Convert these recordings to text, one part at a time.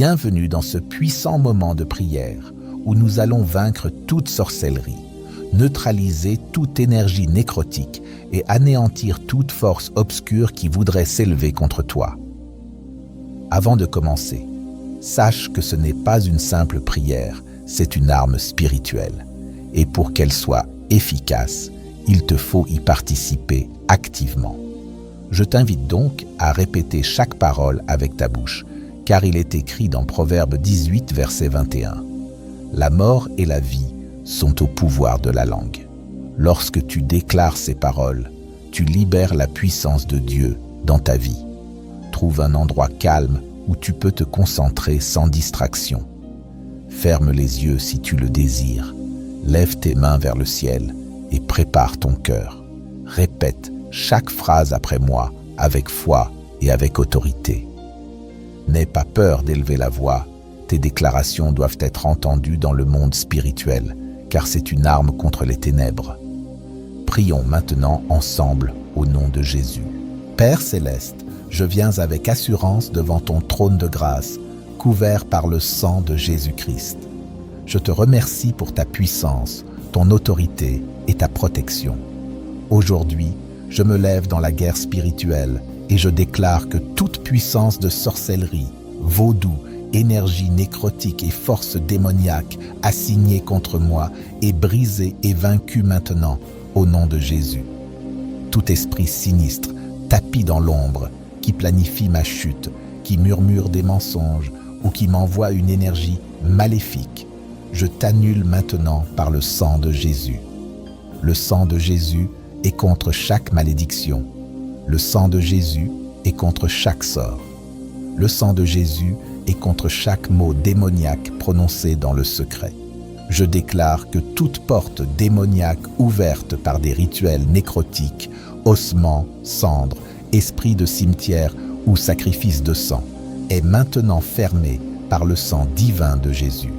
Bienvenue dans ce puissant moment de prière où nous allons vaincre toute sorcellerie, neutraliser toute énergie nécrotique et anéantir toute force obscure qui voudrait s'élever contre toi. Avant de commencer, sache que ce n'est pas une simple prière, c'est une arme spirituelle. Et pour qu'elle soit efficace, il te faut y participer activement. Je t'invite donc à répéter chaque parole avec ta bouche, car il est écrit dans Proverbe 18, verset 21. La mort et la vie sont au pouvoir de la langue. Lorsque tu déclares ces paroles, tu libères la puissance de Dieu dans ta vie. Trouve un endroit calme où tu peux te concentrer sans distraction. Ferme les yeux si tu le désires. Lève tes mains vers le ciel et prépare ton cœur. Répète chaque phrase après moi avec foi et avec autorité. N'aie pas peur d'élever la voix. Tes déclarations doivent être entendues dans le monde spirituel, car c'est une arme contre les ténèbres. Prions maintenant ensemble au nom de Jésus. Père céleste, je viens avec assurance devant ton trône de grâce, couvert par le sang de Jésus-Christ. Je te remercie pour ta puissance, ton autorité et ta protection. Aujourd'hui, je me lève dans la guerre spirituelle et je déclare que toute puissance de sorcellerie, vaudou, énergie nécrotique et force démoniaque assignée contre moi est brisée et vaincue maintenant au nom de Jésus. Tout esprit sinistre, tapi dans l'ombre, qui planifie ma chute, qui murmure des mensonges ou qui m'envoie une énergie maléfique, je t'annule maintenant par le sang de Jésus. Le sang de Jésus est contre chaque malédiction. Le sang de Jésus est contre chaque sort. Le sang de Jésus est contre chaque mot démoniaque prononcé dans le secret. Je déclare que toute porte démoniaque ouverte par des rituels nécrotiques, ossements, cendres, esprits de cimetière ou sacrifices de sang, est maintenant fermée par le sang divin de Jésus.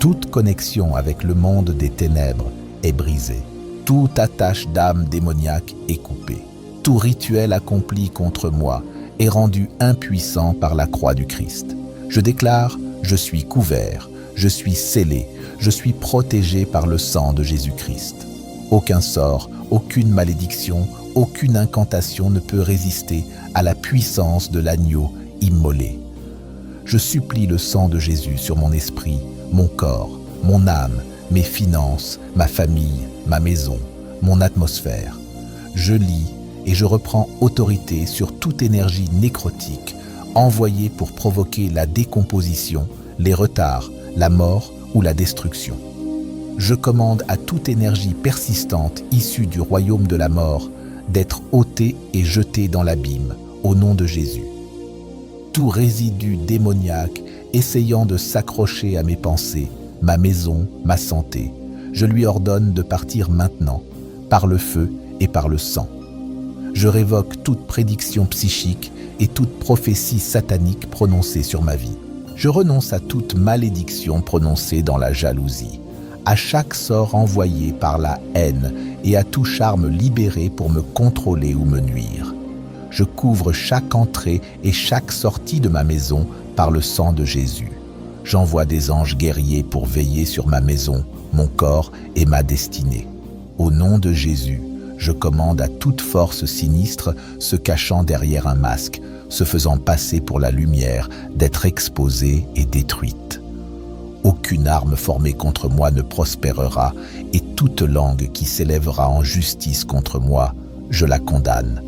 Toute connexion avec le monde des ténèbres est brisée. Toute attache d'âme démoniaque est coupée. Tout rituel accompli contre moi est rendu impuissant par la croix du Christ. Je déclare, je suis couvert, je suis scellé, je suis protégé par le sang de Jésus-Christ. Aucun sort, aucune malédiction, aucune incantation ne peut résister à la puissance de l'agneau immolé. Je supplie le sang de Jésus sur mon esprit, mon corps, mon âme, mes finances, ma famille, ma maison, mon atmosphère. Je lis et je reprends autorité sur toute énergie nécrotique envoyée pour provoquer la décomposition, les retards, la mort ou la destruction. Je commande à toute énergie persistante issue du royaume de la mort d'être ôtée et jetée dans l'abîme, au nom de Jésus. Tout résidu démoniaque essayant de s'accrocher à mes pensées, ma maison, ma santé, je lui ordonne de partir maintenant, par le feu et par le sang. Je révoque toute prédiction psychique et toute prophétie satanique prononcée sur ma vie. Je renonce à toute malédiction prononcée dans la jalousie, à chaque sort envoyé par la haine et à tout charme libéré pour me contrôler ou me nuire. Je couvre chaque entrée et chaque sortie de ma maison par le sang de Jésus. J'envoie des anges guerriers pour veiller sur ma maison, mon corps et ma destinée. Au nom de Jésus, je commande à toute force sinistre se cachant derrière un masque, se faisant passer pour la lumière, d'être exposée et détruite. Aucune arme formée contre moi ne prospérera et toute langue qui s'élèvera en justice contre moi, je la condamne.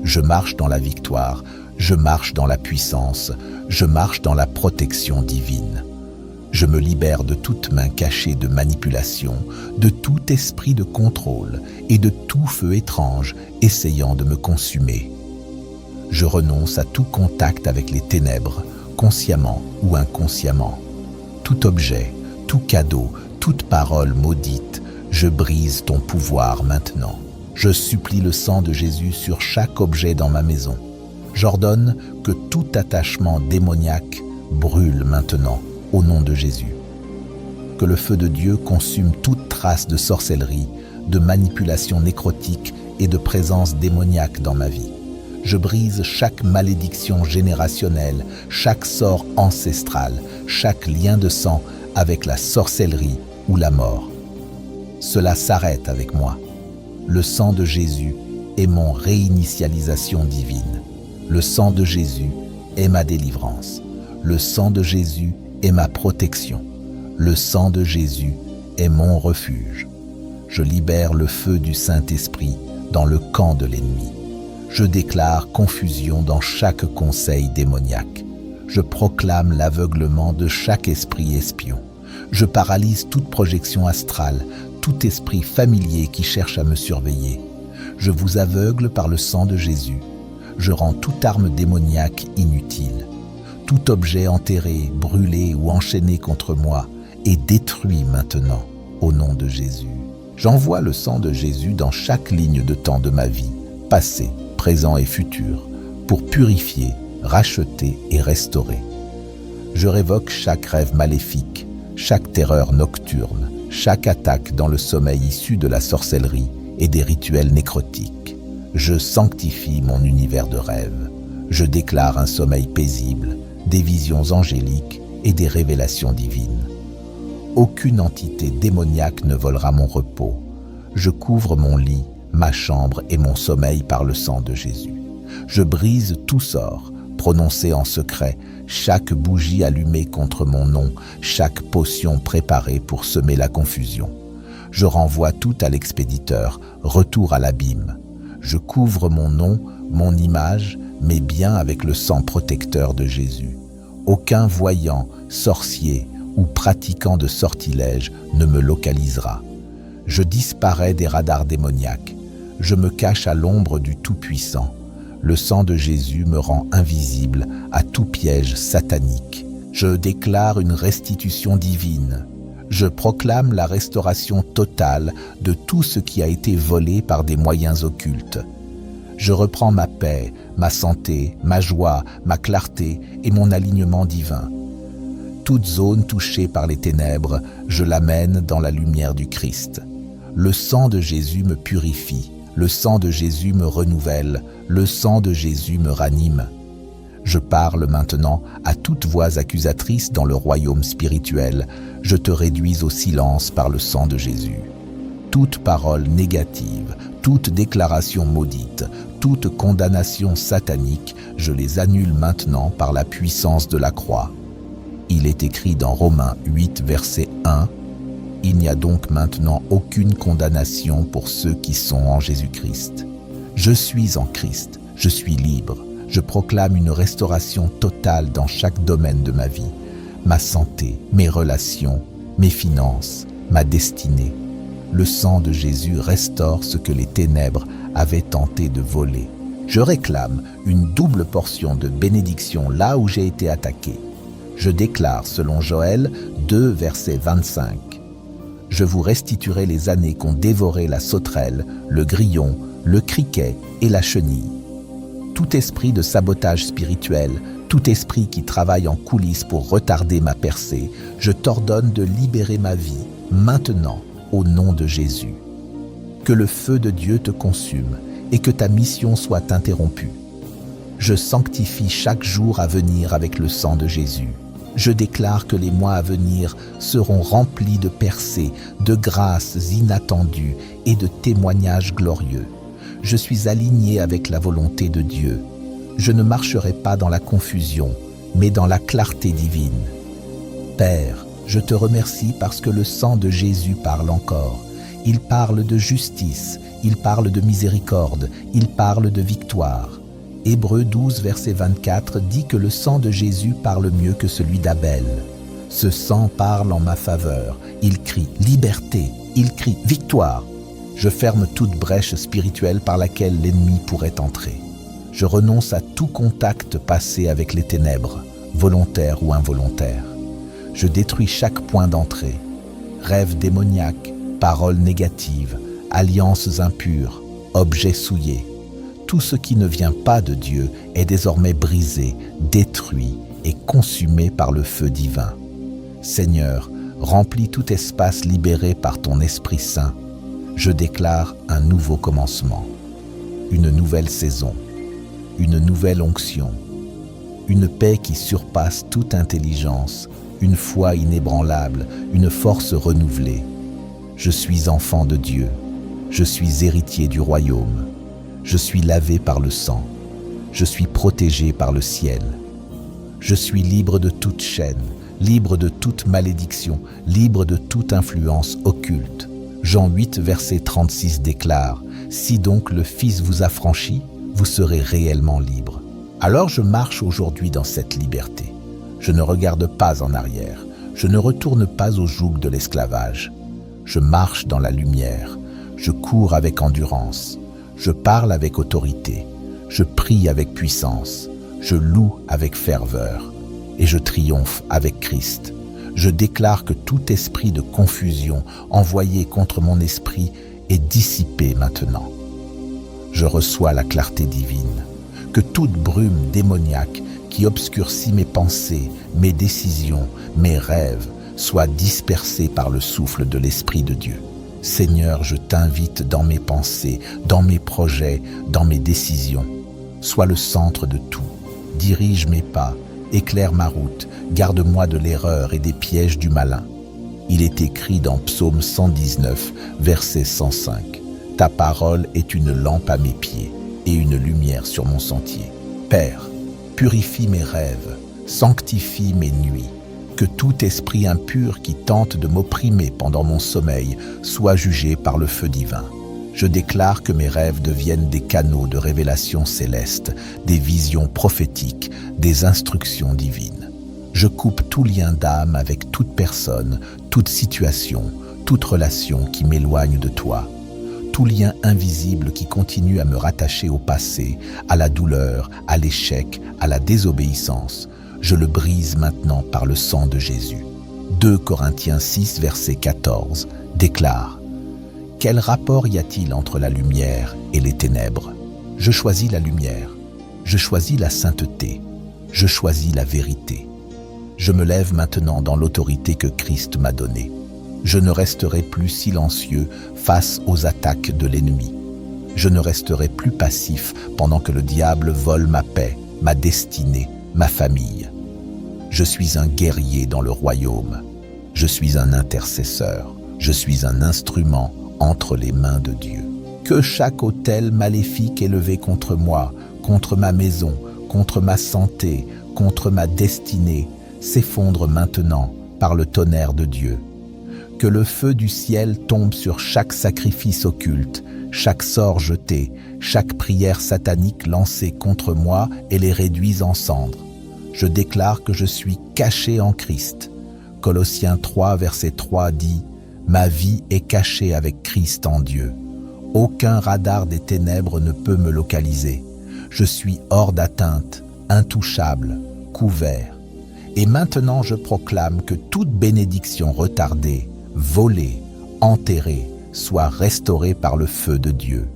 Je marche dans la victoire, je marche dans la puissance, je marche dans la protection divine. Je me libère de toute main cachée de manipulation, de tout esprit de contrôle et de tout feu étrange essayant de me consumer. Je renonce à tout contact avec les ténèbres, consciemment ou inconsciemment. Tout objet, tout cadeau, toute parole maudite, je brise ton pouvoir maintenant. Je supplie le sang de Jésus sur chaque objet dans ma maison. J'ordonne que tout attachement démoniaque brûle maintenant, au nom de Jésus. Que le feu de Dieu consume toute trace de sorcellerie, de manipulation nécrotique et de présence démoniaque dans ma vie. Je brise chaque malédiction générationnelle, chaque sort ancestral, chaque lien de sang avec la sorcellerie ou la mort. Cela s'arrête avec moi. Le sang de Jésus est mon réinitialisation divine. Le sang de Jésus est ma délivrance. Le sang de Jésus est ma protection. Le sang de Jésus est mon refuge. Je libère le feu du Saint-Esprit dans le camp de l'ennemi. Je déclare confusion dans chaque conseil démoniaque. Je proclame l'aveuglement de chaque esprit espion. Je paralyse toute projection astrale, tout esprit familier qui cherche à me surveiller. Je vous aveugle par le sang de Jésus. Je rends toute arme démoniaque inutile. Tout objet enterré, brûlé ou enchaîné contre moi est détruit maintenant au nom de Jésus. J'envoie le sang de Jésus dans chaque ligne de temps de ma vie, passé, présent et futur, pour purifier, racheter et restaurer. Je révoque chaque rêve maléfique, chaque terreur nocturne, chaque attaque dans le sommeil issu de la sorcellerie et des rituels nécrotiques. Je sanctifie mon univers de rêve. Je déclare un sommeil paisible, des visions angéliques et des révélations divines. Aucune entité démoniaque ne volera mon repos. Je couvre mon lit, ma chambre et mon sommeil par le sang de Jésus. Je brise tout sort, prononcé en secret, chaque bougie allumée contre mon nom, chaque potion préparée pour semer la confusion. Je renvoie tout à l'expéditeur, retour à l'abîme. Je couvre mon nom, mon image, mes biens avec le sang protecteur de Jésus. Aucun voyant, sorcier ou pratiquant de sortilèges ne me localisera. Je disparais des radars démoniaques. Je me cache à l'ombre du Tout-Puissant. Le sang de Jésus me rend invisible à tout piège satanique. Je déclare une restitution divine. Je proclame la restauration totale de tout ce qui a été volé par des moyens occultes. Je reprends ma paix, ma santé, ma joie, ma clarté et mon alignement divin. Toute zone touchée par les ténèbres, je l'amène dans la lumière du Christ. Le sang de Jésus me purifie, le sang de Jésus me renouvelle, le sang de Jésus me ranime. Je parle maintenant à toute voix accusatrice dans le royaume spirituel. Je te réduis au silence par le sang de Jésus. Toute parole négative, toute déclaration maudite, toute condamnation satanique, je les annule maintenant par la puissance de la croix. Il est écrit dans Romains 8, verset 1, « Il n'y a donc maintenant aucune condamnation pour ceux qui sont en Jésus-Christ. Je suis en Christ, je suis libre. Je proclame une restauration totale dans chaque domaine de ma vie, ma santé, mes relations, mes finances, ma destinée. Le sang de Jésus restaure ce que les ténèbres avaient tenté de voler. Je réclame une double portion de bénédiction là où j'ai été attaqué. Je déclare, selon Joël 2, verset 25, « Je vous restituerai les années qu'ont dévoré la sauterelle, le grillon, le criquet et la chenille. Tout esprit de sabotage spirituel, tout esprit qui travaille en coulisses pour retarder ma percée, je t'ordonne de libérer ma vie, maintenant, au nom de Jésus. Que le feu de Dieu te consume et que ta mission soit interrompue. Je sanctifie chaque jour à venir avec le sang de Jésus. Je déclare que les mois à venir seront remplis de percées, de grâces inattendues et de témoignages glorieux. Je suis aligné avec la volonté de Dieu. Je ne marcherai pas dans la confusion, mais dans la clarté divine. Père, je te remercie parce que le sang de Jésus parle encore. Il parle de justice, il parle de miséricorde, il parle de victoire. Hébreux 12, verset 24 dit que le sang de Jésus parle mieux que celui d'Abel. Ce sang parle en ma faveur. Il crie liberté, il crie victoire. Je ferme toute brèche spirituelle par laquelle l'ennemi pourrait entrer. Je renonce à tout contact passé avec les ténèbres, volontaire ou involontaire. Je détruis chaque point d'entrée. Rêves démoniaques, paroles négatives, alliances impures, objets souillés. Tout ce qui ne vient pas de Dieu est désormais brisé, détruit et consumé par le feu divin. Seigneur, remplis tout espace libéré par ton Esprit Saint. Je déclare un nouveau commencement, une nouvelle saison. une nouvelle onction, une paix qui surpasse toute intelligence, une foi inébranlable, une force renouvelée. Je suis enfant de Dieu, je suis héritier du royaume, je suis lavé par le sang, je suis protégé par le ciel. Je suis libre de toute chaîne, libre de toute malédiction, libre de toute influence occulte. Jean 8, verset 36 déclare « Si donc le Fils vous affranchit, vous serez réellement libre. » Alors je marche aujourd'hui dans cette liberté. Je ne regarde pas en arrière, je ne retourne pas au joug de l'esclavage. Je marche dans la lumière, je cours avec endurance, je parle avec autorité, je prie avec puissance, je loue avec ferveur et je triomphe avec Christ. Je déclare que tout esprit de confusion envoyé contre mon esprit est dissipé maintenant. Je reçois la clarté divine, que toute brume démoniaque qui obscurcit mes pensées, mes décisions, mes rêves, soit dispersée par le souffle de l'Esprit de Dieu. Seigneur, je t'invite dans mes pensées, dans mes projets, dans mes décisions. Sois le centre de tout. Dirige mes pas, éclaire ma route, garde-moi de l'erreur et des pièges du malin. Il est écrit dans Psaume 119, verset 105. Ta parole est une lampe à mes pieds et une lumière sur mon sentier. Père, purifie mes rêves, sanctifie mes nuits. Que tout esprit impur qui tente de m'opprimer pendant mon sommeil soit jugé par le feu divin. Je déclare que mes rêves deviennent des canaux de révélation céleste, des visions prophétiques, des instructions divines. Je coupe tout lien d'âme avec toute personne, toute situation, toute relation qui m'éloigne de toi. Tout lien invisible qui continue à me rattacher au passé, à la douleur, à l'échec, à la désobéissance. Je le brise maintenant par le sang de Jésus. 2 Corinthiens 6, verset 14 déclare « Quel rapport y a-t-il entre la lumière et les ténèbres ? Je choisis la lumière, je choisis la sainteté, je choisis la vérité. Je me lève maintenant dans l'autorité que Christ m'a donnée. Je ne resterai plus silencieux face aux attaques de l'ennemi. Je ne resterai plus passif pendant que le diable vole ma paix, ma destinée, ma famille. Je suis un guerrier dans le royaume. Je suis un intercesseur. Je suis un instrument entre les mains de Dieu. Que chaque autel maléfique élevé contre moi, contre ma maison, contre ma santé, contre ma destinée, s'effondre maintenant par le tonnerre de Dieu. Que le feu du ciel tombe sur chaque sacrifice occulte, chaque sort jeté, chaque prière satanique lancée contre moi et les réduise en cendres. Je déclare que je suis caché en Christ. Colossiens 3, verset 3 dit « Ma vie est cachée avec Christ en Dieu. Aucun radar des ténèbres ne peut me localiser. Je suis hors d'atteinte, intouchable, couvert. Et maintenant je proclame que toute bénédiction retardée, volée, enterrée, soit restaurée par le feu de Dieu.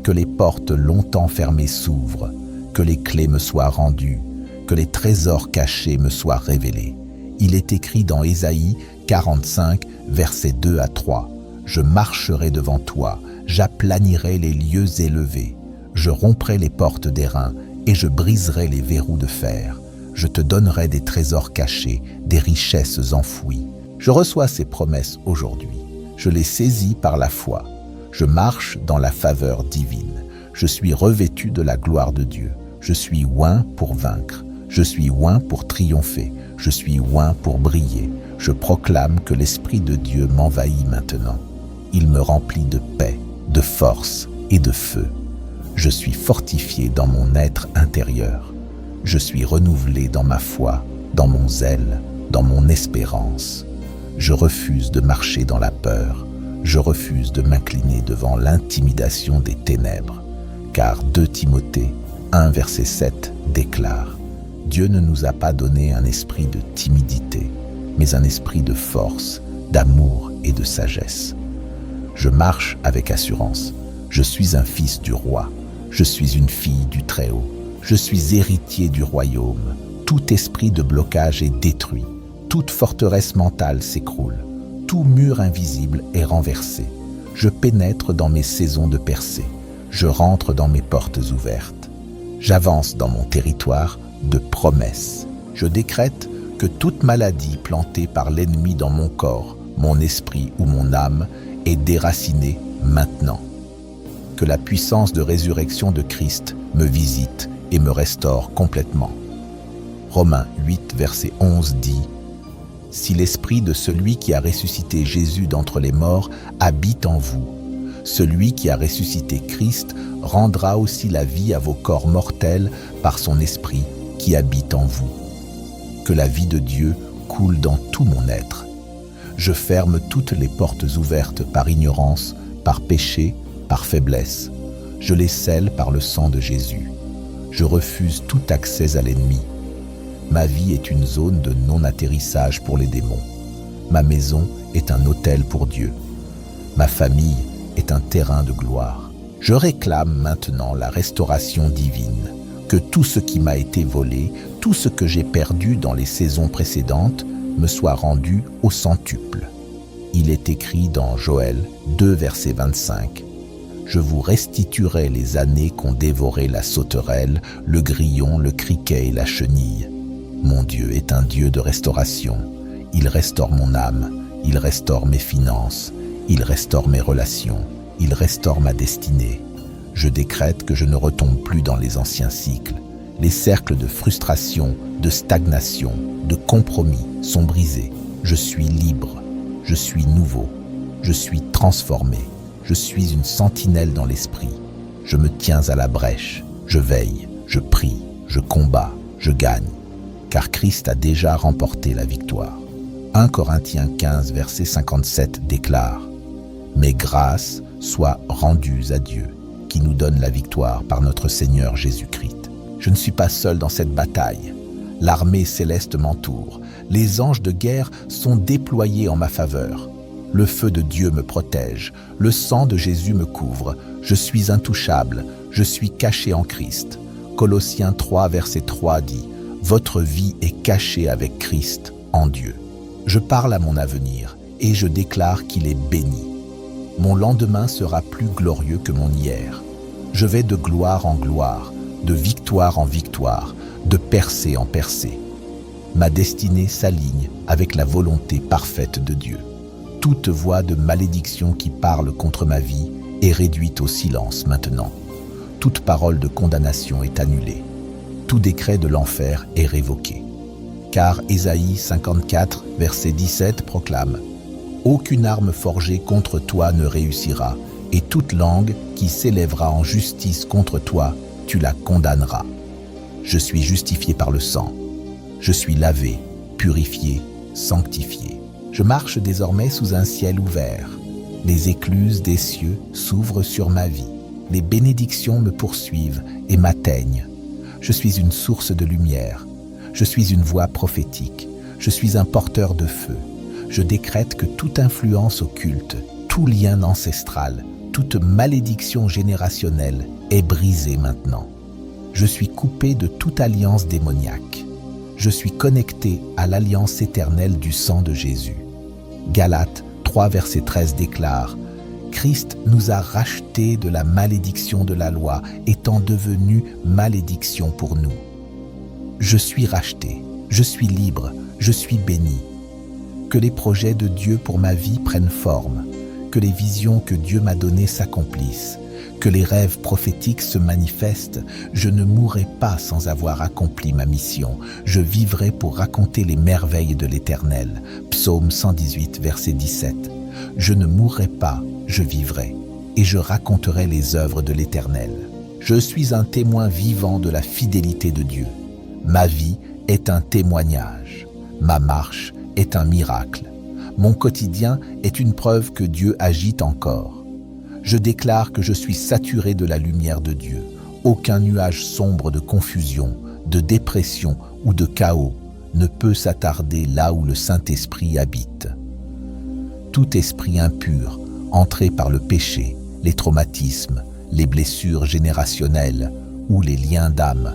Que les portes longtemps fermées s'ouvrent, que les clés me soient rendues, que les trésors cachés me soient révélés. Il est écrit dans Ésaïe 45, versets 2 à 3. « Je marcherai devant toi, j'aplanirai les lieux élevés. Je romprai les portes d'airain et je briserai les verrous de fer. Je te donnerai des trésors cachés, des richesses enfouies. » Je reçois ces promesses aujourd'hui. Je les saisis par la foi. Je marche dans la faveur divine. Je suis revêtu de la gloire de Dieu. Je suis oint pour vaincre. Je suis oint pour triompher. Je suis oint pour briller. Je proclame que l'Esprit de Dieu m'envahit maintenant. Il me remplit de paix, de force et de feu. Je suis fortifié dans mon être intérieur. Je suis renouvelé dans ma foi, dans mon zèle, dans mon espérance. Je refuse de marcher dans la peur. Je refuse de m'incliner devant l'intimidation des ténèbres. Car 2 Timothée 1, verset 7 déclare « Dieu ne nous a pas donné un esprit de timidité, mais un esprit de force, d'amour et de sagesse. » Je marche avec assurance. Je suis un fils du roi. Je suis une fille du Très-Haut. Je suis héritier du royaume. Tout esprit de blocage est détruit. Toute forteresse mentale s'écroule. Tout mur invisible est renversé. Je pénètre dans mes saisons de percée. Je rentre dans mes portes ouvertes. J'avance dans mon territoire de promesses. Je décrète que toute maladie plantée par l'ennemi dans mon corps, mon esprit ou mon âme est déracinée maintenant. Que la puissance de résurrection de Christ me visite et me restaure complètement. Romains 8, verset 11 dit « Si l'esprit de celui qui a ressuscité Jésus d'entre les morts habite en vous, celui qui a ressuscité Christ rendra aussi la vie à vos corps mortels par son esprit qui habite en vous. » Que la vie de Dieu coule dans tout mon être. Je ferme toutes les portes ouvertes par ignorance, par péché, par faiblesse. Je les scelle par le sang de Jésus. Je refuse tout accès à l'ennemi. Ma vie est une zone de non-atterrissage pour les démons. Ma maison est un hôtel pour Dieu. Ma famille est un terrain de gloire. Je réclame maintenant la restauration divine. Que tout ce qui m'a été volé, tout ce que j'ai perdu dans les saisons précédentes, me soit rendu au centuple. Il est écrit dans Joël 2, verset 25. « Je vous restituerai les années qu'ont dévoré la sauterelle, le grillon, le criquet et la chenille. » Mon Dieu est un Dieu de restauration. Il restaure mon âme, il restaure mes finances, il restaure mes relations, il restaure ma destinée. Je décrète que je ne retombe plus dans les anciens cycles. Les cercles de frustration, de stagnation, de compromis sont brisés. Je suis libre, je suis nouveau, je suis transformé. Je suis une sentinelle dans l'esprit. Je me tiens à la brèche, je veille, je prie, je combats, je gagne. Car Christ a déjà remporté la victoire. 1 Corinthiens 15, verset 57 déclare « Mais grâce soient rendues à Dieu, qui nous donne la victoire par notre Seigneur Jésus-Christ. » Je ne suis pas seul dans cette bataille. L'armée céleste m'entoure. Les anges de guerre sont déployés en ma faveur. Le feu de Dieu me protège. Le sang de Jésus me couvre. Je suis intouchable. Je suis caché en Christ. Colossiens 3, verset 3 dit « Votre vie est cachée avec Christ en Dieu. » Je parle à mon avenir et je déclare qu'il est béni. Mon lendemain sera plus glorieux que mon hier. Je vais de gloire en gloire, de victoire en victoire, de percée en percée. Ma destinée s'aligne avec la volonté parfaite de Dieu. Toute voix de malédiction qui parle contre ma vie est réduite au silence maintenant. Toute parole de condamnation est annulée. Tout décret de l'enfer est révoqué. Car Ésaïe 54, verset 17 proclame « Aucune arme forgée contre toi ne réussira, et toute langue qui s'élèvera en justice contre toi, tu la condamneras. Je suis justifié par le sang. Je suis lavé, purifié, sanctifié. Je marche désormais sous un ciel ouvert. Les écluses des cieux s'ouvrent sur ma vie. Les bénédictions me poursuivent et m'atteignent. Je suis une source de lumière. Je suis une voix prophétique. Je suis un porteur de feu. Je décrète que toute influence occulte, tout lien ancestral, toute malédiction générationnelle est brisée maintenant. Je suis coupé de toute alliance démoniaque. Je suis connecté à l'alliance éternelle du sang de Jésus. Galates 3, verset 13 déclare « Christ nous a rachetés de la malédiction de la loi, étant devenu malédiction pour nous. » Je suis racheté, je suis libre, je suis béni. Que les projets de Dieu pour ma vie prennent forme, que les visions que Dieu m'a données s'accomplissent, que les rêves prophétiques se manifestent. Je ne mourrai pas sans avoir accompli ma mission. Je vivrai pour raconter les merveilles de l'Éternel. Psaume 118, verset 17. Je ne mourrai pas, je vivrai, et je raconterai les œuvres de l'Éternel. Je suis un témoin vivant de la fidélité de Dieu. Ma vie est un témoignage. Ma marche est un miracle. Mon quotidien est une preuve que Dieu agit encore. Je déclare que je suis saturé de la lumière de Dieu. Aucun nuage sombre de confusion, de dépression ou de chaos ne peut s'attarder là où le Saint-Esprit habite. Tout esprit impur, entré par le péché, les traumatismes, les blessures générationnelles ou les liens d'âme,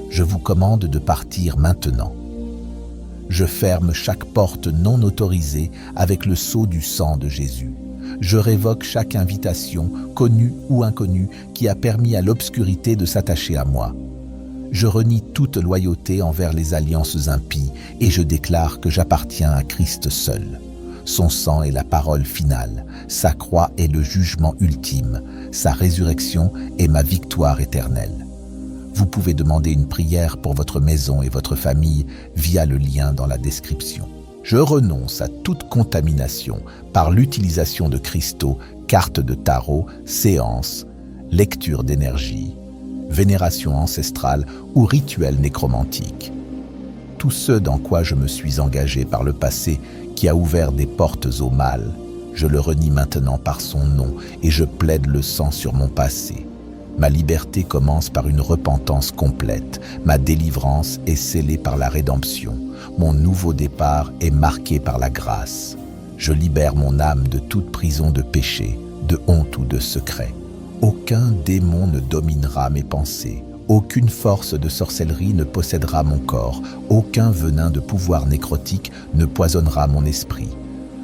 je vous commande de partir maintenant. Je ferme chaque porte non autorisée avec le sceau du sang de Jésus. Je révoque chaque invitation, connue ou inconnue, qui a permis à l'obscurité de s'attacher à moi. Je renie toute loyauté envers les alliances impies et je déclare que j'appartiens à Christ seul. Son sang est la parole finale, sa croix est le jugement ultime, sa résurrection est ma victoire éternelle. Vous pouvez demander une prière pour votre maison et votre famille via le lien dans la description. Je renonce à toute contamination par l'utilisation de cristaux, cartes de tarot, séances, lecture d'énergie, vénération ancestrale ou rituels nécromantiques. Tout ce dans quoi je me suis engagé par le passé qui a ouvert des portes au mal, je le renie maintenant par son nom et je plaide le sang sur mon passé. Ma liberté commence par une repentance complète, ma délivrance est scellée par la rédemption, mon nouveau départ est marqué par la grâce. Je libère mon âme de toute prison de péché, de honte ou de secret. Aucun démon ne dominera mes pensées, aucune force de sorcellerie ne possédera mon corps, aucun venin de pouvoir nécrotique ne poisonnera mon esprit.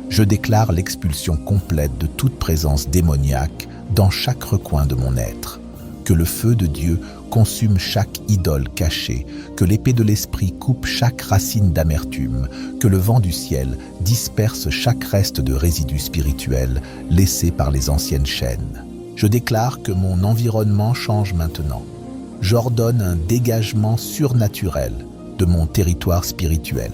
Je déclare l'expulsion complète de toute présence démoniaque dans chaque recoin de mon être. Que le feu de Dieu consume chaque idole cachée, que l'épée de l'esprit coupe chaque racine d'amertume, que le vent du ciel disperse chaque reste de résidus spirituels laissés par les anciennes chaînes. Je déclare que mon environnement change maintenant. J'ordonne un dégagement surnaturel de mon territoire spirituel.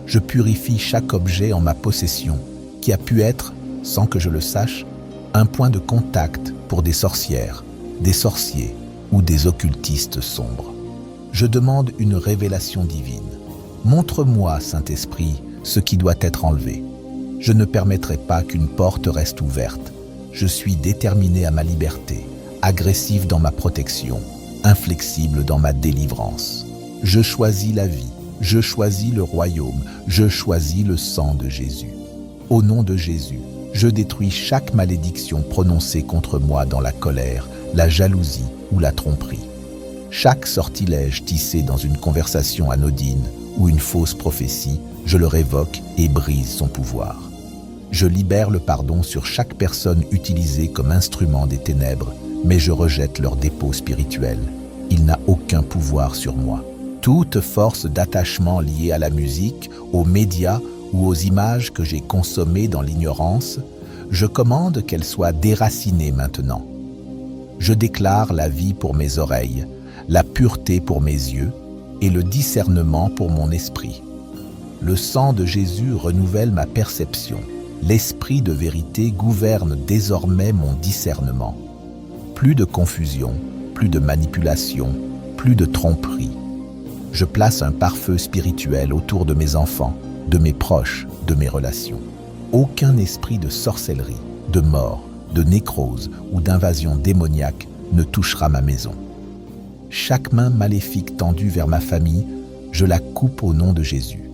Je purifie chaque objet en ma possession qui a pu être, sans que je le sache, un point de contact pour des sorcières, des sorciers ou des occultistes sombres. Je demande une révélation divine. Montre-moi, Saint-Esprit, ce qui doit être enlevé. Je ne permettrai pas qu'une porte reste ouverte. Je suis déterminé à ma liberté, agressif dans ma protection, inflexible dans ma délivrance. Je choisis la vie, je choisis le royaume, je choisis le sang de Jésus. Au nom de Jésus, je détruis chaque malédiction prononcée contre moi dans la colère, la jalousie ou la tromperie. Chaque sortilège tissé dans une conversation anodine ou une fausse prophétie, je le révoque et brise son pouvoir. Je libère le pardon sur chaque personne utilisée comme instrument des ténèbres, mais je rejette leur dépôt spirituel. Il n'a aucun pouvoir sur moi. Toute force d'attachement liée à la musique, aux médias ou aux images que j'ai consommées dans l'ignorance, je commande qu'elle soit déracinée maintenant. Je déclare la vie pour mes oreilles, la pureté pour mes yeux et le discernement pour mon esprit. Le sang de Jésus renouvelle ma perception. L'esprit de vérité gouverne désormais mon discernement. Plus de confusion, plus de manipulation, plus de tromperie. Je place un pare-feu spirituel autour de mes enfants, de mes proches, de mes relations. Aucun esprit de sorcellerie, de mort, de nécrose ou d'invasion démoniaque ne touchera ma maison. Chaque main maléfique tendue vers ma famille, je la coupe au nom de Jésus.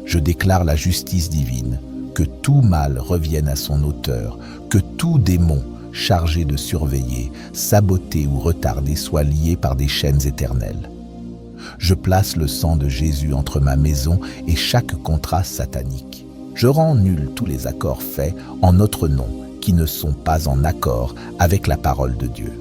Je déclare la justice divine, que tout mal revienne à son auteur, que tout démon chargé de surveiller, saboter ou retarder soit lié par des chaînes éternelles. Je place le sang de Jésus entre ma maison et chaque contrat satanique. Je rends nuls tous les accords faits en notre nom qui ne sont pas en accord avec la parole de Dieu.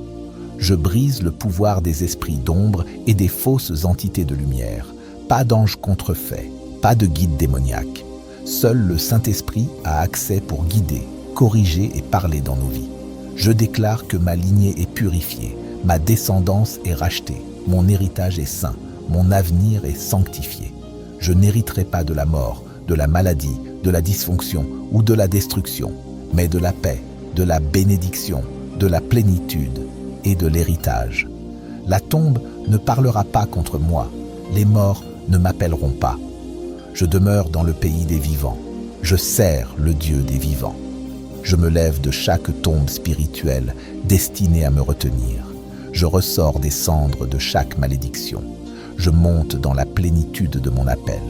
Je brise le pouvoir des esprits d'ombre et des fausses entités de lumière. Pas d'ange contrefait, pas de guide démoniaque. Seul le Saint-Esprit a accès pour guider, corriger et parler dans nos vies. Je déclare que ma lignée est purifiée, ma descendance est rachetée, mon héritage est saint, mon avenir est sanctifié. Je n'hériterai pas de la mort, de la maladie, de la dysfonction ou de la destruction, mais de la paix, de la bénédiction, de la plénitude et de l'héritage. La tombe ne parlera pas contre moi, les morts ne m'appelleront pas. Je demeure dans le pays des vivants, je sers le Dieu des vivants. Je me lève de chaque tombe spirituelle destinée à me retenir. Je ressors des cendres de chaque malédiction. Je monte dans la plénitude de mon appel.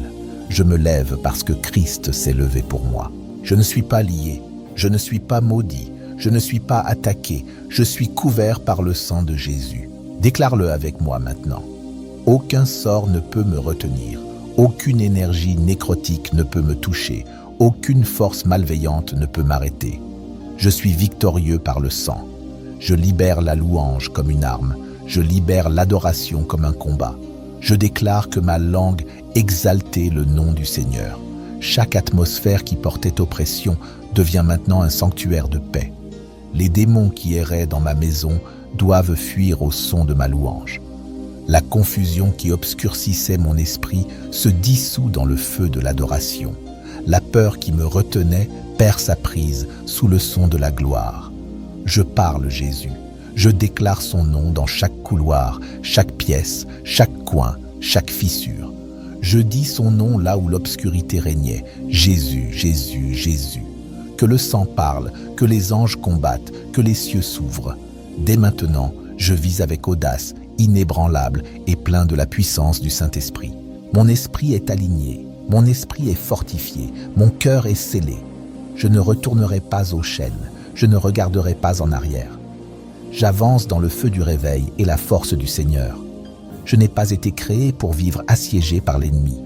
Je me lève parce que Christ s'est levé pour moi. Je ne suis pas lié, je ne suis pas maudit, je ne suis pas attaqué, je suis couvert par le sang de Jésus. Déclare-le avec moi maintenant. Aucun sort ne peut me retenir, aucune énergie nécrotique ne peut me toucher, aucune force malveillante ne peut m'arrêter. Je suis victorieux par le sang. Je libère la louange comme une arme. Je libère l'adoration comme un combat. Je déclare que ma langue exaltait le nom du Seigneur. Chaque atmosphère qui portait oppression devient maintenant un sanctuaire de paix. Les démons qui erraient dans ma maison doivent fuir au son de ma louange. La confusion qui obscurcissait mon esprit se dissout dans le feu de l'adoration. La peur qui me retenait perd sa prise sous le son de la gloire. Je parle Jésus. Je déclare son nom dans chaque couloir, chaque pièce, chaque coin, chaque fissure. Je dis son nom là où l'obscurité régnait. Jésus, Jésus, Jésus. Que le sang parle, que les anges combattent, que les cieux s'ouvrent. Dès maintenant, je vis avec audace, inébranlable et plein de la puissance du Saint-Esprit. Mon esprit est aligné, mon esprit est fortifié, mon cœur est scellé. Je ne retournerai pas aux chaînes, je ne regarderai pas en arrière. J'avance dans le feu du réveil et la force du Seigneur. Je n'ai pas été créé pour vivre assiégé par l'ennemi.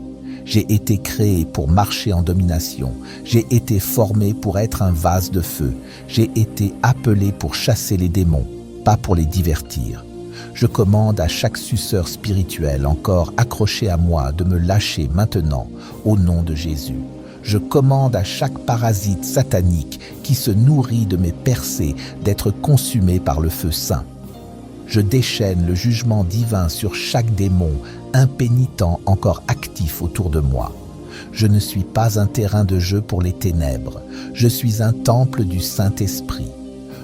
J'ai été créé pour marcher en domination. J'ai été formé pour être un vase de feu. J'ai été appelé pour chasser les démons, pas pour les divertir. Je commande à chaque suceur spirituel encore accroché à moi de me lâcher maintenant au nom de Jésus. Je commande à chaque parasite satanique qui se nourrit de mes percées d'être consumé par le feu saint. Je déchaîne le jugement divin sur chaque démon impénitent encore actif autour de moi. Je ne suis pas un terrain de jeu pour les ténèbres. Je suis un temple du Saint-Esprit.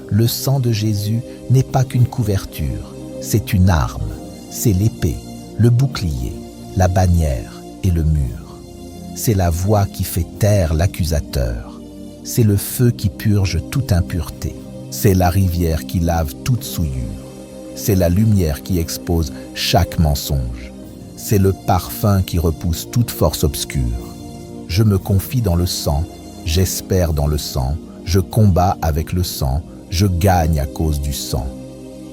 Le sang de Jésus n'est pas qu'une couverture, c'est une arme. C'est l'épée, le bouclier, la bannière et le mur. C'est la voix qui fait taire l'accusateur. C'est le feu qui purge toute impureté. C'est la rivière qui lave toute souillure. C'est la lumière qui expose chaque mensonge. C'est le parfum qui repousse toute force obscure. Je me confie dans le sang, j'espère dans le sang, je combats avec le sang, je gagne à cause du sang.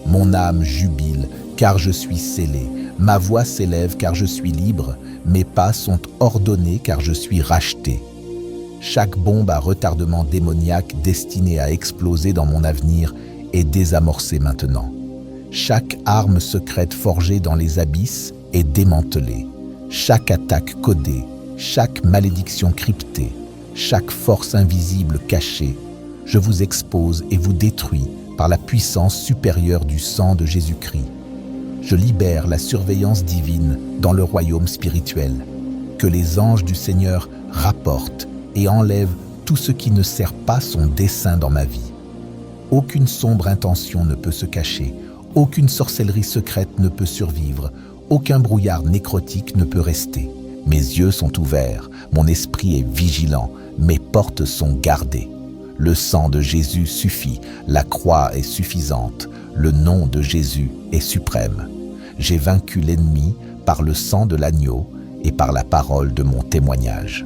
Mon âme jubile car je suis scellé, ma voix s'élève car je suis libre, mes pas sont ordonnés car je suis racheté. Chaque bombe à retardement démoniaque destinée à exploser dans mon avenir est désamorcée maintenant. Chaque arme secrète forgée dans les abysses est démantelée. Chaque attaque codée, chaque malédiction cryptée, chaque force invisible cachée, je vous expose et vous détruis par la puissance supérieure du sang de Jésus-Christ. Je libère la surveillance divine dans le royaume spirituel. Que les anges du Seigneur rapportent et enlèvent tout ce qui ne sert pas son dessein dans ma vie. Aucune sombre intention ne peut se cacher, aucune sorcellerie secrète ne peut survivre, aucun brouillard nécrotique ne peut rester. Mes yeux sont ouverts, mon esprit est vigilant, mes portes sont gardées. Le sang de Jésus suffit, la croix est suffisante, le nom de Jésus est suprême. J'ai vaincu l'ennemi par le sang de l'agneau et par la parole de mon témoignage.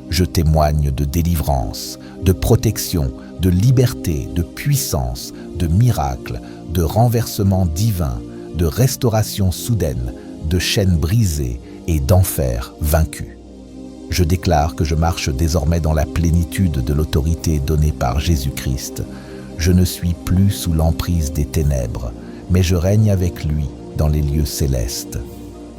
Je témoigne de délivrance, de protection, de liberté, de puissance, de miracles, de renversement divin, de restauration soudaine, de chaînes brisées et d'enfer vaincu. Je déclare que je marche désormais dans la plénitude de l'autorité donnée par Jésus-Christ. Je ne suis plus sous l'emprise des ténèbres, mais je règne avec lui dans les lieux célestes.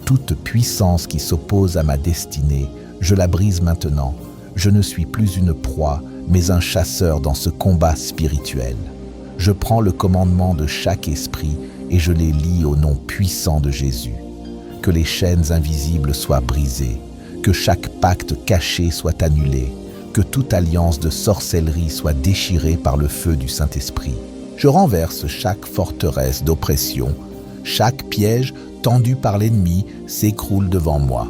Toute puissance qui s'oppose à ma destinée, je la brise maintenant. Je ne suis plus une proie, mais un chasseur dans ce combat spirituel. Je prends le commandement de chaque esprit et je les lie au nom puissant de Jésus. Que les chaînes invisibles soient brisées, que chaque pacte caché soit annulé, que toute alliance de sorcellerie soit déchirée par le feu du Saint-Esprit. Je renverse chaque forteresse d'oppression, chaque piège tendu par l'ennemi s'écroule devant moi.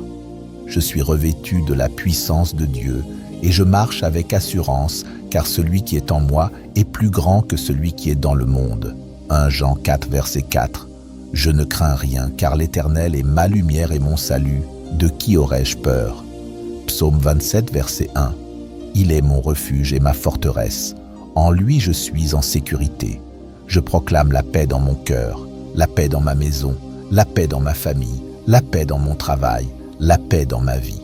Je suis revêtu de la puissance de Dieu et je marche avec assurance, car celui qui est en moi est plus grand que celui qui est dans le monde. 1 Jean 4, verset 4. Je ne crains rien, car l'Éternel est ma lumière et mon salut. De qui aurais-je peur? Psaume 27, verset 1. Il est mon refuge et ma forteresse. En lui je suis en sécurité. Je proclame la paix dans mon cœur, la paix dans ma maison, la paix dans ma famille, la paix dans mon travail, la paix dans ma vie.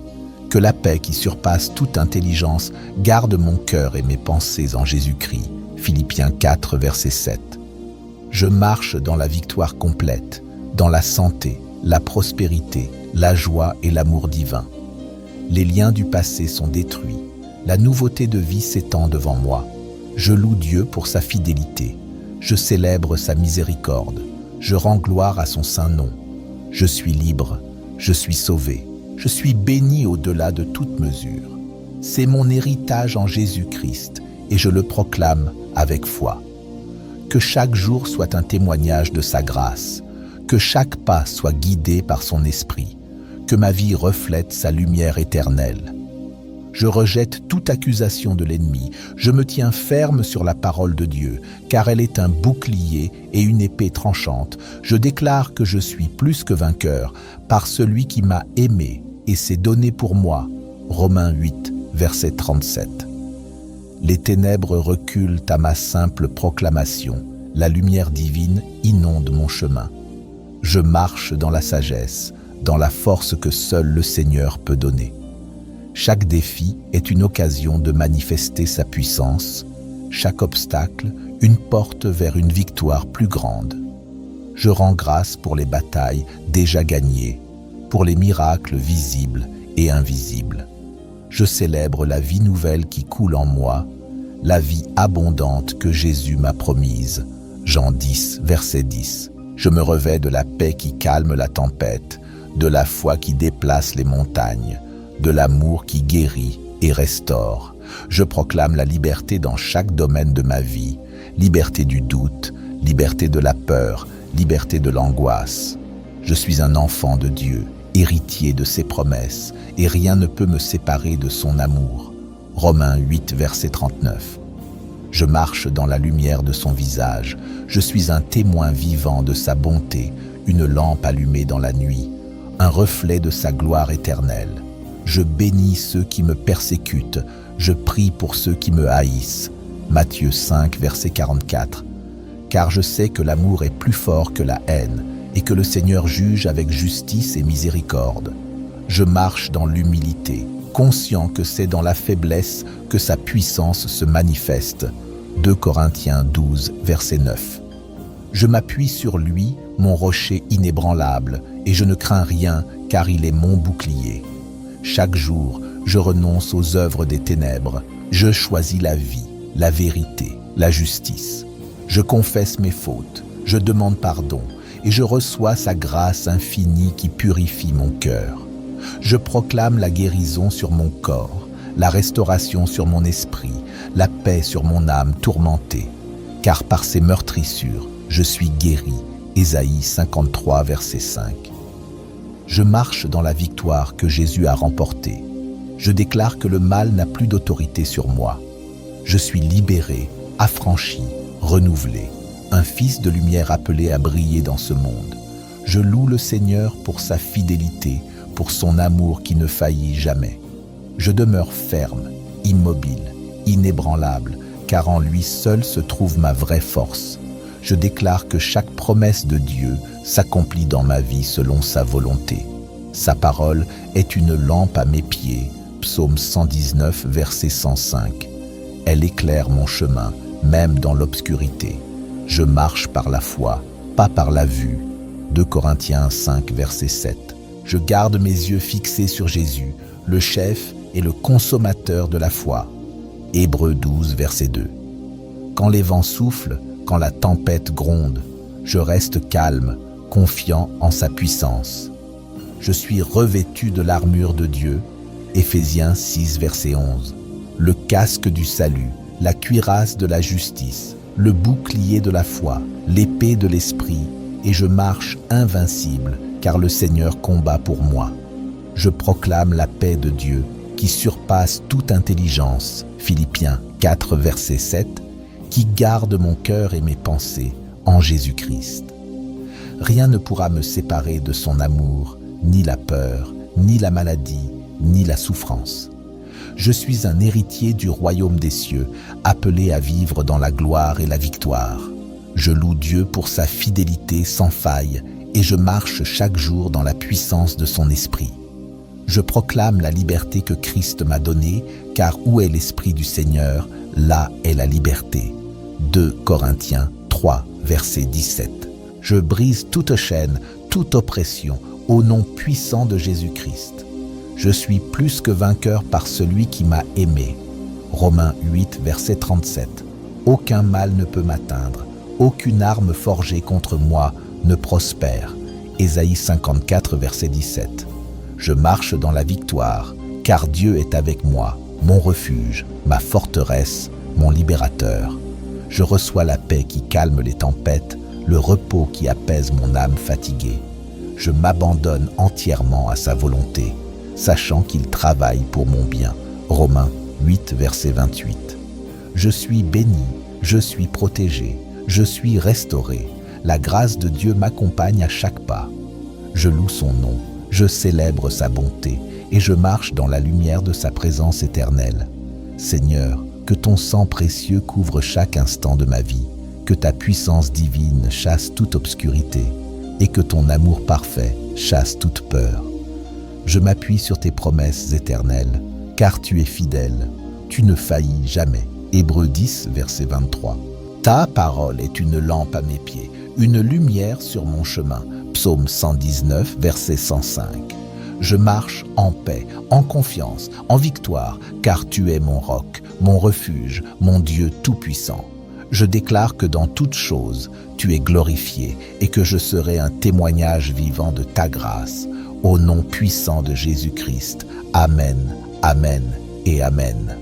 Que la paix qui surpasse toute intelligence garde mon cœur et mes pensées en Jésus-Christ. Philippiens 4, verset 7. Je marche dans la victoire complète, dans la santé, la prospérité, la joie et l'amour divin. Les liens du passé sont détruits. La nouveauté de vie s'étend devant moi. Je loue Dieu pour sa fidélité. Je célèbre sa miséricorde. Je rends gloire à son saint nom. Je suis libre. Je suis sauvé. Je suis béni au-delà de toute mesure. C'est mon héritage en Jésus-Christ et je le proclame avec foi. Que chaque jour soit un témoignage de sa grâce. Que chaque pas soit guidé par son esprit. Que ma vie reflète sa lumière éternelle. Je rejette toute accusation de l'ennemi. Je me tiens ferme sur la parole de Dieu, car elle est un bouclier et une épée tranchante. Je déclare que je suis plus que vainqueur par celui qui m'a aimé et s'est donné pour moi. Romains 8, verset 37. Les ténèbres reculent à ma simple proclamation. La lumière divine inonde mon chemin. Je marche dans la sagesse, dans la force que seul le Seigneur peut donner. Chaque défi est une occasion de manifester sa puissance, chaque obstacle une porte vers une victoire plus grande. Je rends grâce pour les batailles déjà gagnées, pour les miracles visibles et invisibles. Je célèbre la vie nouvelle qui coule en moi, la vie abondante que Jésus m'a promise. Jean 10, verset 10. Je me revêts de la paix qui calme la tempête, de la foi qui déplace les montagnes, de l'amour qui guérit et restaure. Je proclame la liberté dans chaque domaine de ma vie, liberté du doute, liberté de la peur, liberté de l'angoisse. Je suis un enfant de Dieu, héritier de ses promesses, et rien ne peut me séparer de son amour. Romains 8, verset 39. Je marche dans la lumière de son visage. Je suis un témoin vivant de sa bonté, une lampe allumée dans la nuit, un reflet de sa gloire éternelle. Je bénis ceux qui me persécutent, je prie pour ceux qui me haïssent. Matthieu 5, verset 44. Car je sais que l'amour est plus fort que la haine, et que le Seigneur juge avec justice et miséricorde. Je marche dans l'humilité, conscient que c'est dans la faiblesse que sa puissance se manifeste. 2 Corinthiens 12, verset 9. Je m'appuie sur lui, mon rocher inébranlable, et je ne crains rien, car il est mon bouclier. Chaque jour, je renonce aux œuvres des ténèbres. Je choisis la vie, la vérité, la justice. Je confesse mes fautes, je demande pardon, et je reçois sa grâce infinie qui purifie mon cœur. Je proclame la guérison sur mon corps, la restauration sur mon esprit, la paix sur mon âme tourmentée. Car par ses meurtrissures, je suis guéri. Ésaïe 53, verset 5. Je marche dans la victoire que Jésus a remportée. Je déclare que le mal n'a plus d'autorité sur moi. Je suis libéré, affranchi, renouvelé, un fils de lumière appelé à briller dans ce monde. Je loue le Seigneur pour sa fidélité, pour son amour qui ne faillit jamais. Je demeure ferme, immobile, inébranlable, car en lui seul se trouve ma vraie force. Je déclare que chaque promesse de Dieu s'accomplit dans ma vie selon sa volonté. Sa parole est une lampe à mes pieds. Psaume 119, verset 105. Elle éclaire mon chemin, même dans l'obscurité. Je marche par la foi, pas par la vue. 2 Corinthiens 5, verset 7. Je garde mes yeux fixés sur Jésus, le chef et le consommateur de la foi. Hébreux 12, verset 2. Quand les vents soufflent, quand la tempête gronde, je reste calme, confiant en sa puissance. Je suis revêtu de l'armure de Dieu. Éphésiens 6, verset 11. Le casque du salut, la cuirasse de la justice, le bouclier de la foi, l'épée de l'esprit, et je marche invincible, car le Seigneur combat pour moi. Je proclame la paix de Dieu, qui surpasse toute intelligence. Philippiens 4, verset 7, qui garde mon cœur et mes pensées en Jésus-Christ. Rien ne pourra me séparer de son amour, ni la peur, ni la maladie, ni la souffrance. Je suis un héritier du royaume des cieux, appelé à vivre dans la gloire et la victoire. Je loue Dieu pour sa fidélité sans faille et je marche chaque jour dans la puissance de son esprit. Je proclame la liberté que Christ m'a donnée, car où est l'esprit du Seigneur, là est la liberté. 2 Corinthiens 3, verset 17. Je brise toute chaîne, toute oppression, au nom puissant de Jésus-Christ. Je suis plus que vainqueur par celui qui m'a aimé. Romains 8, verset 37. Aucun mal ne peut m'atteindre, aucune arme forgée contre moi ne prospère. Ésaïe 54, verset 17. Je marche dans la victoire, car Dieu est avec moi, mon refuge, ma forteresse, mon libérateur. Je reçois la paix qui calme les tempêtes, le repos qui apaise mon âme fatiguée. Je m'abandonne entièrement à sa volonté, sachant qu'il travaille pour mon bien. Romains 8, verset 28. Je suis béni, je suis protégé, je suis restauré. La grâce de Dieu m'accompagne à chaque pas. Je loue son nom, je célèbre sa bonté et je marche dans la lumière de sa présence éternelle. Seigneur, que ton sang précieux couvre chaque instant de ma vie, que ta puissance divine chasse toute obscurité et que ton amour parfait chasse toute peur. Je m'appuie sur tes promesses éternelles, car tu es fidèle, tu ne faillis jamais. Hébreux 10, verset 23. Ta parole est une lampe à mes pieds, une lumière sur mon chemin. Psaume 119, verset 105. Je marche en paix, en confiance, en victoire, car tu es mon roc, mon refuge, mon Dieu tout-puissant. Je déclare que dans toutes choses, tu es glorifié et que je serai un témoignage vivant de ta grâce. Au nom puissant de Jésus-Christ. Amen, Amen et Amen.